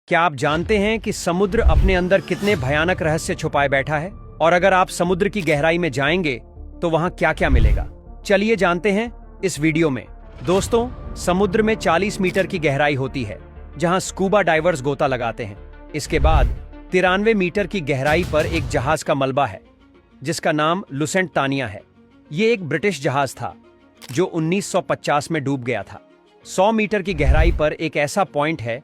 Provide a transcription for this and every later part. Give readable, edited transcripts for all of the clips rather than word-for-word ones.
क्या आप जानते हैं कि समुद्र अपने अंदर कितने भयानक रहस्य छुपाए बैठा है? और अगर आप समुद्र की गहराई में जाएंगे तो वहां क्या क्या मिलेगा? चलिए जानते हैं इस वीडियो में। दोस्तों, समुद्र में 40 मीटर की गहराई होती है, जहां स्कूबा डाइवर्स गोता लगाते हैं। इसके बाद 93 मीटर की गहराई पर एक जहाज का मलबा है, जिसका नाम लुसेंट तानिया है। ये एक ब्रिटिश जहाज था जो 1950 में डूब गया था। 100 मीटर की गहराई पर एक ऐसा पॉइंट है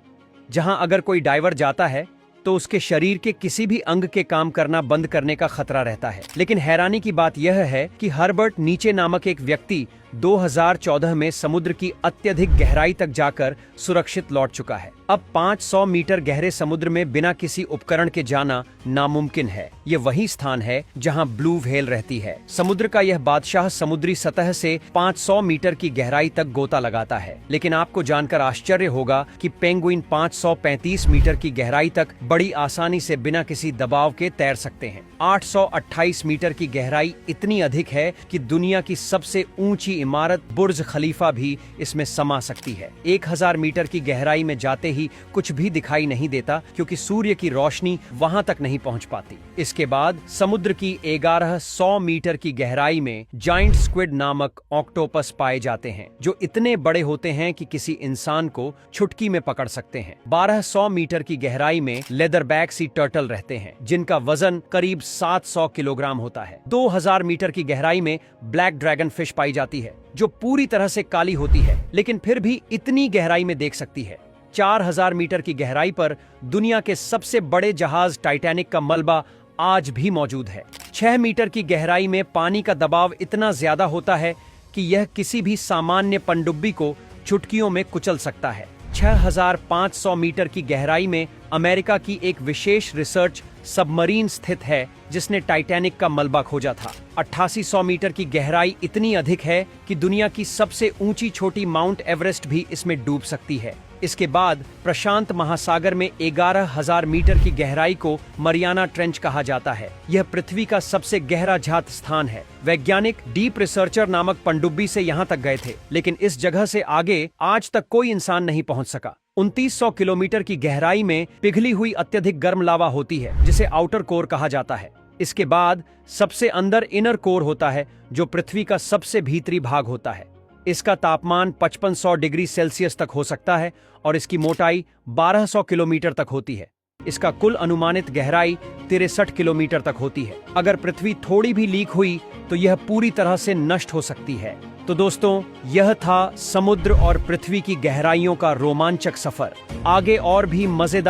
जहां अगर कोई डाइवर जाता है तो उसके शरीर के किसी भी अंग के काम करना बंद करने का खतरा रहता है। लेकिन हैरानी की बात यह है कि हर्बर्ट नीचे नामक एक व्यक्ति 2014 में समुद्र की अत्यधिक गहराई तक जाकर सुरक्षित लौट चुका है। अब 500 मीटर गहरे समुद्र में बिना किसी उपकरण के जाना नामुमकिन है। ये वही स्थान है जहां ब्लू व्हेल रहती है। समुद्र का यह बादशाह समुद्री सतह से 500 मीटर की गहराई तक गोता लगाता है। लेकिन आपको जानकर आश्चर्य होगा कि पेंगुइन 535 मीटर की गहराई तक बड़ी आसानी से बिना किसी दबाव के तैर सकते हैं। 828 मीटर की गहराई इतनी अधिक है कि दुनिया की सबसे ऊंची इमारत बुर्ज खलीफा भी इसमें समा सकती है। 1000 मीटर की गहराई में जाते ही कुछ भी दिखाई नहीं देता, क्योंकि सूर्य की रोशनी वहां तक नहीं पहुंच पाती। इसके बाद समुद्र की 1100 मीटर की गहराई में जाइंट स्क्विड नामक ऑक्टोपस पाए जाते हैं, जो इतने बड़े होते हैं कि किसी इंसान को चुटकी में पकड़ सकते हैं। 1200 मीटर की गहराई में लेदरबैक सी टर्टल रहते हैं, जिनका वजन करीब 700 किलोग्राम होता है। 2000 मीटर की गहराई में ब्लैक ड्रैगन फिश पाई जाती है, जो पूरी तरह से काली होती है, लेकिन फिर भी इतनी गहराई में देख सकती है। 4000 मीटर की गहराई पर दुनिया के सबसे बड़े जहाज टाइटैनिक का मलबा आज भी मौजूद है। 6 मीटर की गहराई में पानी का दबाव इतना ज्यादा होता है कि यह किसी भी सामान्य पनडुब्बी को चुटकियों में कुचल सकता है। 6500 मीटर की गहराई में अमेरिका की एक विशेष रिसर्च सबमरीन स्थित है, जिसने टाइटैनिक का मलबा खोजा था। 8800 मीटर की गहराई इतनी अधिक है कि दुनिया की सबसे ऊंची छोटी माउंट एवरेस्ट भी इसमें डूब सकती है। इसके बाद प्रशांत महासागर में 11000 मीटर की गहराई को मरियाना ट्रेंच कहा जाता है। यह पृथ्वी का सबसे गहरा जात स्थान है। वैज्ञानिक डीप रिसर्चर नामक पनडुब्बी से यहाँ तक गए थे, लेकिन इस जगह से आगे आज तक कोई इंसान नहीं पहुँच सका। 2900 किलोमीटर की गहराई में पिघली हुई अत्यधिक गर्म लावा होती है, जिसे आउटर कोर कहा जाता है। इसके बाद सबसे अंदर इनर कोर होता है, जो पृथ्वी का सबसे भीतरी भाग होता है। इसका तापमान 5500 डिग्री सेल्सियस तक हो सकता है और इसकी मोटाई 1200 किलोमीटर तक होती है। इसका कुल अनुमानित गहराई 63 किलोमीटर तक होती है। अगर पृथ्वी थोड़ी भी लीक हुई तो यह पूरी तरह से नष्ट हो सकती है। तो दोस्तों, यह था समुद्र और पृथ्वी की गहराइयों का रोमांचक सफर। आगे और भी मजेदार